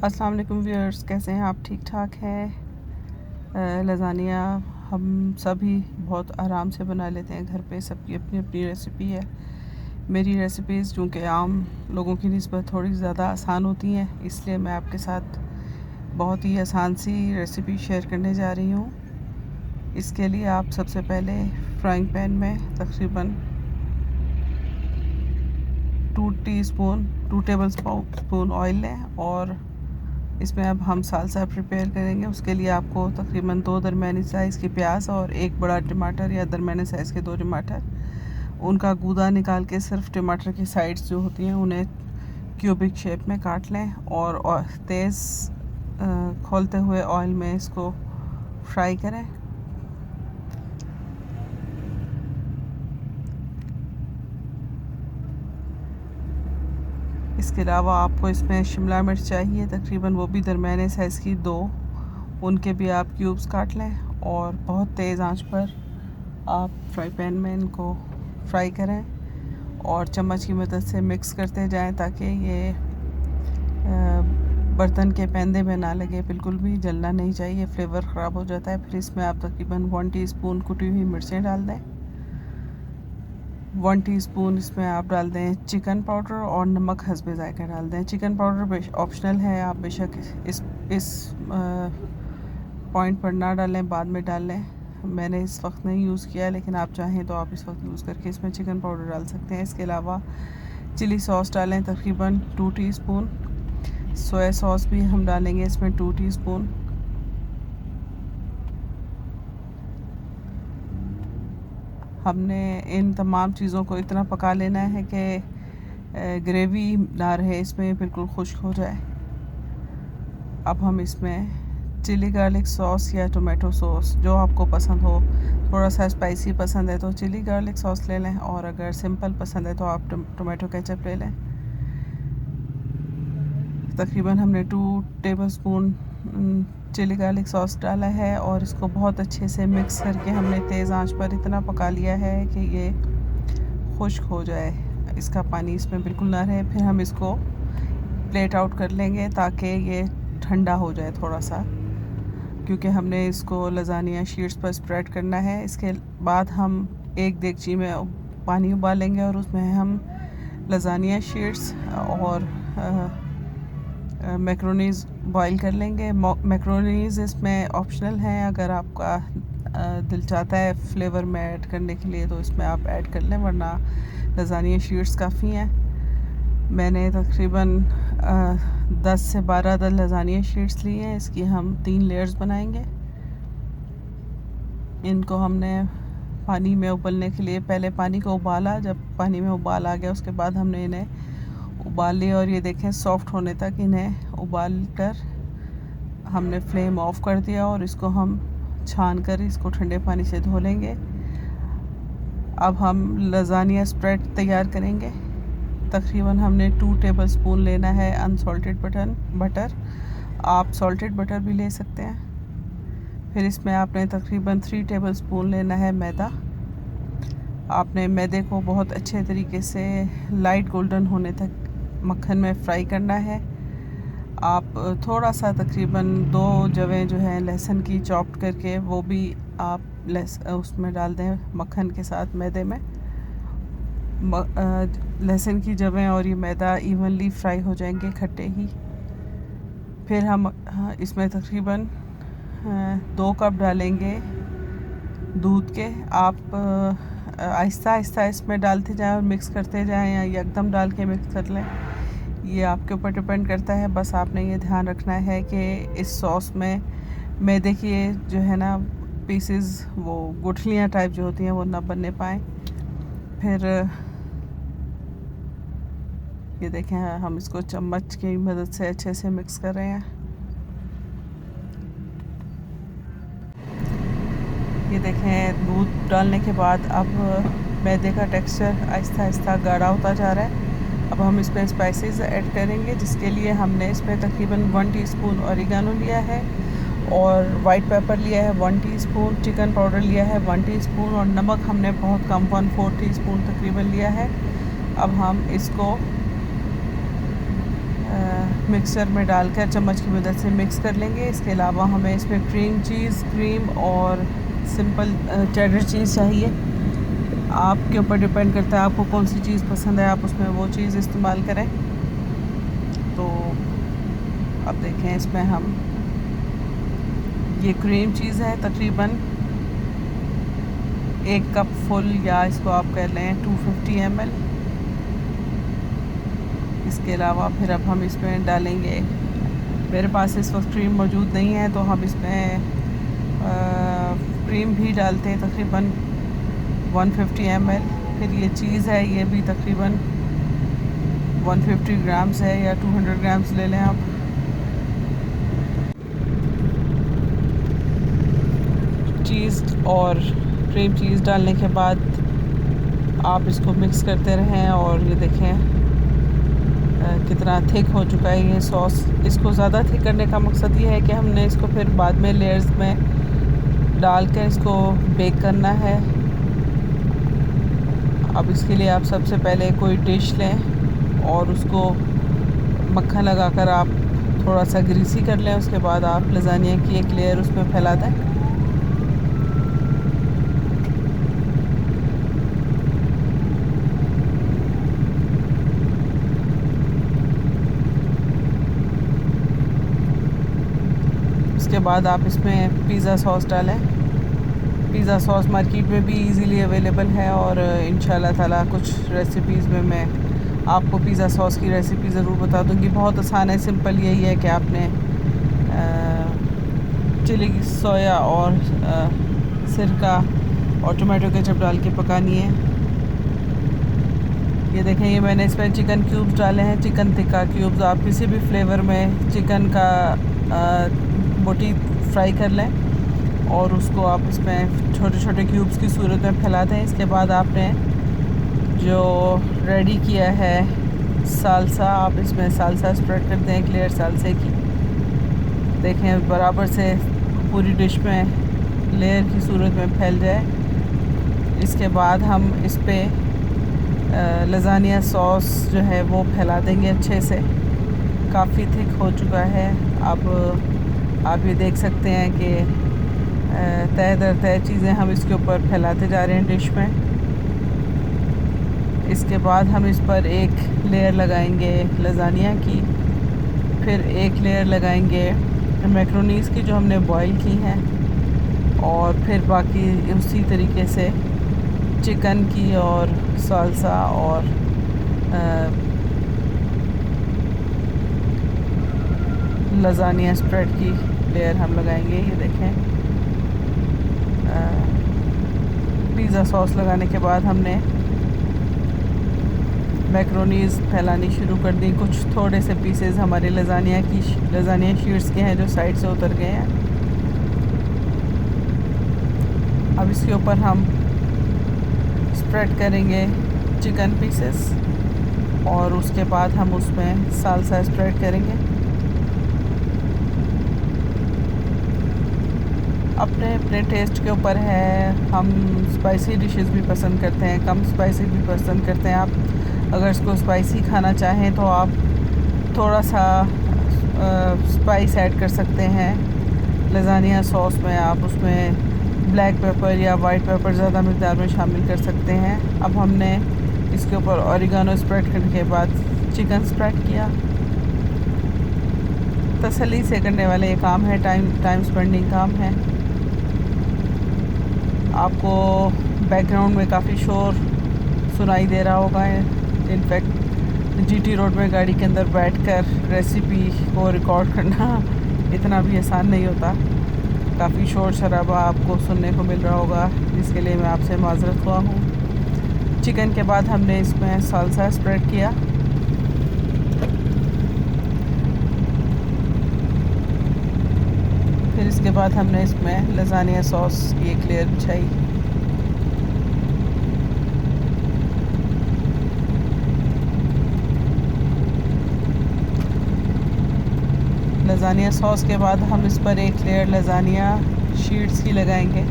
अस्सलाम वालेकुम व्यूअर्स, कैसे हैं आप? ठीक ठाक है। लज़ानिया हम सभी बहुत आराम से बना लेते हैं घर पे। सबकी अपनी अपनी रेसिपी है। मेरी रेसिपीज़ चूँकि आम लोगों की निस्बत थोड़ी ज़्यादा आसान होती हैं, इसलिए मैं आपके साथ बहुत ही आसान सी रेसिपी शेयर करने जा रही हूँ। इसके लिए आप सबसे पहले फ्राइंग पैन में तकरीबन 2 टेबल स्पून ऑयल लें और इसमें अब हम सालसा प्रिपेयर करेंगे। उसके लिए आपको तकरीबन 2 दरमियानी साइज़ के प्याज और 1 बड़ा टमाटर या दरमियाने साइज़ के 2 टमाटर, उनका गूदा निकाल के सिर्फ टमाटर की साइड्स जो होती हैं उन्हें क्यूबिक शेप में काट लें और तेज़ खोलते हुए ऑयल में इसको फ्राई करें। इसके अलावा आपको इसमें शिमला मिर्च चाहिए, तकरीबन वो भी दरमियाने साइज़ की 2, उनके भी आप क्यूब्स काट लें और बहुत तेज़ आंच पर आप फ्राई पैन में इनको फ्राई करें और चम्मच की मदद से मिक्स करते जाएं ताकि ये बर्तन के पैंदे में ना लगे, बिल्कुल भी जलना नहीं चाहिए, फ्लेवर ख़राब हो जाता है। फिर इसमें आप तकरीबन 1 टीस्पून कुटी हुई मिर्चें डाल दें। 1 टीस्पून इसमें आप डाल दें चिकन पाउडर और नमक हस्बे ज़ायका डाल दें। चिकन पाउडर ऑप्शनल है, आप बेशक इस पॉइंट पर ना डालें, बाद में डाल लें। मैंने इस वक्त नहीं यूज़ किया, लेकिन आप चाहें तो आप इस वक्त यूज़ करके इसमें चिकन पाउडर डाल सकते हैं। इसके अलावा चिली सॉस डालें तकरीबन 2 टीस्पून। सोया सॉस भी हम डालेंगे इसमें 2 टीस्पून। हमने इन तमाम चीज़ों को इतना पका लेना है कि ग्रेवी ना रहे, इसमें बिल्कुल खुश्क हो जाए। अब हम इसमें चिली गार्लिक सॉस या टोमेटो सॉस, जो आपको पसंद हो, थोड़ा सा स्पाइसी पसंद है तो चिली गार्लिक सॉस ले लें और अगर सिंपल पसंद है तो आप टोमेटो केचप ले लें। तकरीबन हमने 2 tablespoon chilli garlic sauce डाला है और इसको बहुत अच्छे से मिक्स करके हमने तेज़ आंच पर इतना पका लिया है कि ये खुश्क हो जाए, इसका पानी इसमें बिल्कुल ना रहे। फिर हम इसको प्लेट आउट कर लेंगे ताकि ये ठंडा हो जाए थोड़ा सा, क्योंकि हमने इसको लज़ानिया शीट्स पर स्प्रेड करना है। इसके बाद हम एक देगची में पानी उबालेंगे और उसमें हम लज़ानिया शीट्स और मैक्रोनीज़ बॉईल कर लेंगे। मैक्रोनीज़ इसमें ऑप्शनल हैं, अगर आपका दिल चाहता है फ्लेवर में ऐड करने के लिए तो इसमें आप ऐड कर लें, वरना लज़ानिया शीट्स काफ़ी हैं। मैंने तकरीबन 10 से 12 लज़ानिया शीट्स ली हैं। इसकी हम 3 लेयर्स बनाएंगे। इनको हमने पानी में उबलने के लिए पहले पानी को उबाला, जब पानी में उबाल आ गया उसके बाद हमने इन्हें उबाल लिया और ये देखें सॉफ्ट होने तक इन्हें उबाल कर हमने फ्लेम ऑफ कर दिया और इसको हम छान कर इसको ठंडे पानी से धो लेंगे। अब हम लज़ानिया स्प्रेड तैयार करेंगे। तकरीबन हमने 2 टेबल स्पून लेना है अनसॉल्टेड बटर, आप सॉल्टेड बटर भी ले सकते हैं। फिर इसमें आपने तकरीबन 3 टेबल स्पून लेना है मैदा। आपने मैदे को बहुत अच्छे तरीके से लाइट गोल्डन होने तक मक्खन में फ्राई करना है। आप थोड़ा सा तकरीबन 2 जवें जो है लहसुन की चॉप्ड करके वो भी आप उसमें डाल दें मक्खन के साथ मैदे में। लहसुन की जवें और ये मैदा इवनली फ्राई हो जाएंगे खट्टे ही। फिर हम इसमें तकरीबन 2 कप डालेंगे दूध के। आप आहिस्ता आहिस्ता इसमें डालते जाएं और मिक्स करते जाएं या एकदम डाल के मिक्स कर लें, ये आपके ऊपर डिपेंड करता है। बस आपने ये ध्यान रखना है कि इस सॉस में मैदे की जो है ना पीसेस, वो गुठलियाँ टाइप जो होती हैं वो ना बनने पाएँ। फिर ये देखें हम इसको चम्मच की मदद से अच्छे से मिक्स कर रहे हैं। ये देखें दूध डालने के बाद अब मैदे का टेक्सचर आहिस्ता आहिस्ता गाढ़ा होता जा रहा है। अब हम इसमें स्पाइसेस ऐड करेंगे, जिसके लिए हमने इसमें तकरीबन 1 टीस्पून ऑरिगेनो लिया है और वाइट पेपर लिया है 1 टीस्पून, चिकन पाउडर लिया है 1 टीस्पून और नमक हमने बहुत कम 1/4 टीस्पून तकरीबन लिया है। अब हम इसको मिक्सर में डालकर चम्मच की मदद से मिक्स कर लेंगे। इसके अलावा हमें इसमें क्रीम और सिंपल चेडर चीज़ चाहिए। आपके ऊपर डिपेंड करता है आपको कौन सी चीज़ पसंद है, आप उसमें वो चीज़ इस्तेमाल करें। तो अब देखें, इसमें हम ये क्रीम चीज़ है तकरीबन 1 कप फुल, या इसको आप कह लें 250 ml। इसके अलावा फिर अब हम इसमें डालेंगे, मेरे पास इस वक्त क्रीम मौजूद नहीं है तो हम इसमें क्रीम भी डालते हैं तकरीबन 150 ml। फिर ये चीज़ है, ये भी तकरीबन 150 ग्राम्स है या 200 ग्राम्स ले लें आप। चीज़ और क्रीम चीज़ डालने के बाद आप इसको मिक्स करते रहें। और ये देखें कितना थिक हो चुका है ये सॉस। इसको ज़्यादा थिक करने का मकसद ये है कि हमने इसको फिर बाद में लेयर्स में डाल कर इसको बेक करना है। अब इसके लिए आप सबसे पहले कोई डिश लें और उसको मक्खन लगाकर आप थोड़ा सा ग्रीसी कर लें। उसके बाद आप लजानिया की एक लेयर उस पर फैला दें। उसके बाद आप इसमें पिज़्ज़ा सॉस डालें। पिज़्ज़ा सॉस मार्केट में भी इजीली अवेलेबल है और इंशाल्लाह ताला कुछ रेसिपीज़ में मैं आपको पिज़्ज़ा सॉस की रेसिपी ज़रूर बता दूंगी। बहुत आसान है, सिंपल यही है कि आपने चिली सोया और सिरका और टोमेटो केचप डाल के पकानी है। ये देखें, ये मैंने इसमें चिकन क्यूब्स डाले हैं, चिकन टिक्का क्यूब्स। आप किसी भी फ्लेवर में चिकन का बोटी फ्राई कर लें और उसको आप इसमें छोटे छोटे क्यूब्स की सूरत में फैला दें। इसके बाद आपने जो रेडी किया है सालसा, आप इसमें सालसा स्प्रेड कर दें, एक लेयर सालसे की। देखें बराबर से पूरी डिश में लेयर की सूरत में फैल जाए। इसके बाद हम इस पर लजानिया सॉस जो है वो फैला देंगे अच्छे से। काफ़ी थिक हो चुका है। अब आप ये देख सकते हैं कि तय दर तय चीज़ें हम इसके ऊपर फैलाते जा रहे हैं डिश में। इसके बाद हम इस पर एक लेयर लगाएंगे लजानिया की, फिर एक लेयर लगाएंगे मैक्रोनीज़ की जो हमने बॉईल की हैं, और फिर बाकी उसी तरीके से चिकन की और सालसा और लजानिया स्प्रेड की लेयर हम लगाएंगे। ये देखें, पिज़्ज़ा सॉस लगाने के बाद हमने मैक्रोनीज़ फैलानी शुरू कर दी। कुछ थोड़े से पीसेस हमारे लजानिया शीट्स के हैं जो साइड से उतर गए हैं। अब इसके ऊपर हम स्प्रेड करेंगे चिकन पीसेस और उसके बाद हम उसमें सालसा स्प्रेड करेंगे। अपने अपने टेस्ट के ऊपर है, हम स्पाइसी डिशेस भी पसंद करते हैं, कम स्पाइसी भी पसंद करते हैं। आप अगर इसको स्पाइसी खाना चाहें तो आप थोड़ा सा स्पाइस ऐड कर सकते हैं लजानिया सॉस में। आप उसमें ब्लैक पेपर या वाइट पेपर ज़्यादा मिक़दार में शामिल कर सकते हैं। अब हमने इसके ऊपर ऑरिगानो स्प्रेड करने के बाद चिकन स्प्रेड किया। तसल्ली से करने वाले ये काम है, टाइम स्पेंडिंग काम है। आपको बैकग्राउंड में काफ़ी शोर सुनाई दे रहा होगा। इनफैक्ट जीटी रोड में गाड़ी के अंदर बैठकर रेसिपी को रिकॉर्ड करना इतना भी आसान नहीं होता। काफ़ी शोर शराबा आपको सुनने को मिल रहा होगा, जिसके लिए मैं आपसे माज़रत हुआ हूँ। चिकन के बाद हमने इसमें सालसा स्प्रेड किया। फिर इसके बाद हमने इसमें लजानिया सॉस की एक लेयर बिछाई। लजानिया सॉस के बाद हम इस पर एक लेयर लजानिया शीट्स की लगाएंगे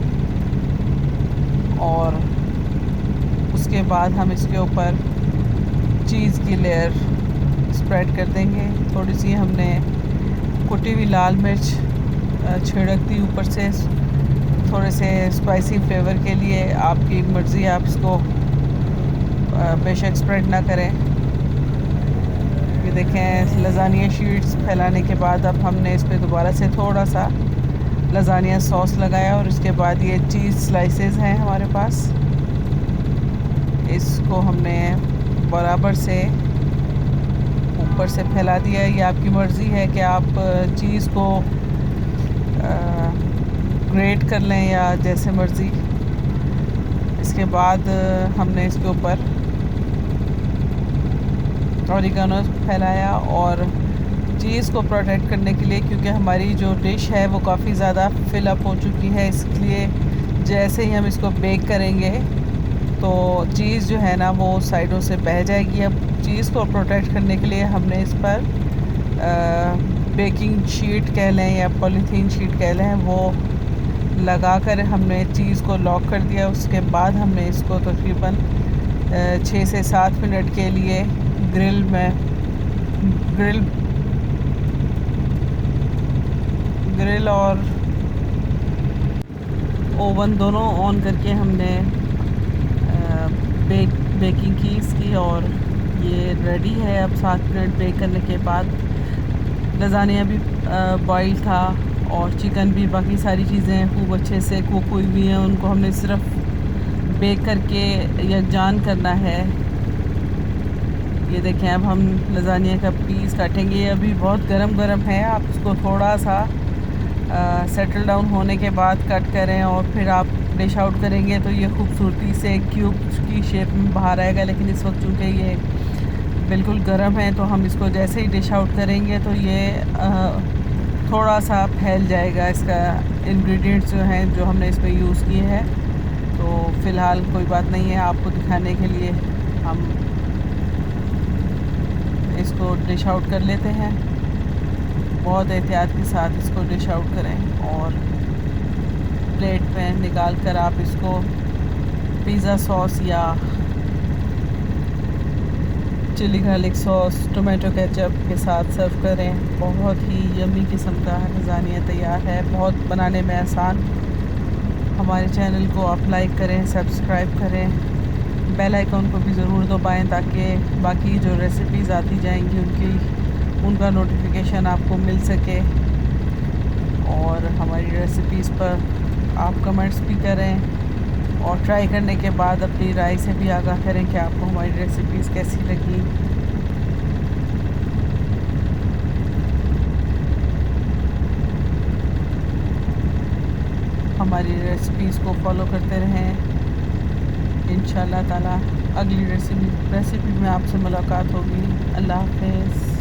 और उसके बाद हम इसके ऊपर चीज़ की लेयर स्प्रेड स्प्रेड कर देंगे। थोड़ी सी हमने कुटी हुई लाल मिर्च छिड़क दी ऊपर से, थोड़े से स्पाइसी फ्लेवर के लिए। आपकी मर्ज़ी, आप इसको बेशक स्प्रेड ना करें। ये देखें लजानिया शीट्स फैलाने के बाद अब हमने इस पर दोबारा से थोड़ा सा लजानिया सॉस लगाया और उसके बाद ये चीज़ स्लाइसेस हैं हमारे पास, इसको हमने बराबर से ऊपर से फैला दिया है। ये आपकी मर्ज़ी है कि आप चीज़ को ग्रेट कर लें या जैसे मर्ज़ी। इसके बाद हमने इसके ऊपर ऑरिगेनो फैलाया और चीज़ को प्रोटेक्ट करने के लिए, क्योंकि हमारी जो डिश है वो काफ़ी ज़्यादा फिल अप हो चुकी है, इसलिए जैसे ही हम इसको बेक करेंगे तो चीज़ जो है ना वो साइडों से बह जाएगी। अब चीज़ को प्रोटेक्ट करने के लिए हमने इस पर बेकिंग शीट कह लें या पॉलीथीन शीट कह लें, वो लगाकर हमने चीज़ को लॉक कर दिया। उसके बाद हमने इसको तकरीबन 6 से 7 मिनट के लिए ग्रिल और ओवन दोनों ऑन करके हमने बेकिंग की इसकी, और ये रेडी है। अब 7 मिनट बेक करने के बाद लजानिया भी बॉइल था और चिकन भी, बाकी सारी चीज़ें खूब अच्छे से कुक हुई हुई हैं। उनको हमने सिर्फ बेक करके यकजान करना है। ये देखें अब हम लजानिया का पीस काटेंगे। ये अभी बहुत गरम है, आप इसको थोड़ा सा सेटल डाउन होने के बाद कट करें और फिर आप डिश आउट करेंगे तो ये खूबसूरती से क्यूब की शेप में बाहर आएगा। लेकिन इस वक्त चूँकि ये बिल्कुल गर्म है तो हम इसको जैसे ही डिश आउट करेंगे तो ये थोड़ा सा फैल जाएगा। इसका इंग्रेडिएंट्स जो हैं जो हमने इसमें यूज़ किए हैं, तो फ़िलहाल कोई बात नहीं है, आपको दिखाने के लिए हम इसको डिश आउट कर लेते हैं। बहुत एहतियात के साथ इसको डिश आउट करें और प्लेट में निकाल कर आप इसको पिज़्ज़ा सॉस या chilli garlic sauce, tomato ketchup के साथ सर्व करें। बहुत ही यम्मी किस्म का लजानिया तैयार है, बहुत बनाने में आसान। हमारे चैनल को आप लाइक करें, सब्सक्राइब करें, बेल आइकॉन को भी ज़रूर दबाएं ताकि बाकी जो रेसिपीज़ आती जाएंगी उनका नोटिफिकेशन आपको मिल सके। और हमारी रेसिपीज़ पर आप कमेंट्स भी करें और ट्राई करने के बाद अपनी राय से भी आगाह करें कि आपको हमारी रेसिपीज़ कैसी लगी। हमारी रेसिपीज़ को फॉलो करते रहें। इंशाअल्लाह ताला अगली रेसिपी में आपसे मुलाकात होगी। अल्लाह हाफ़िज़।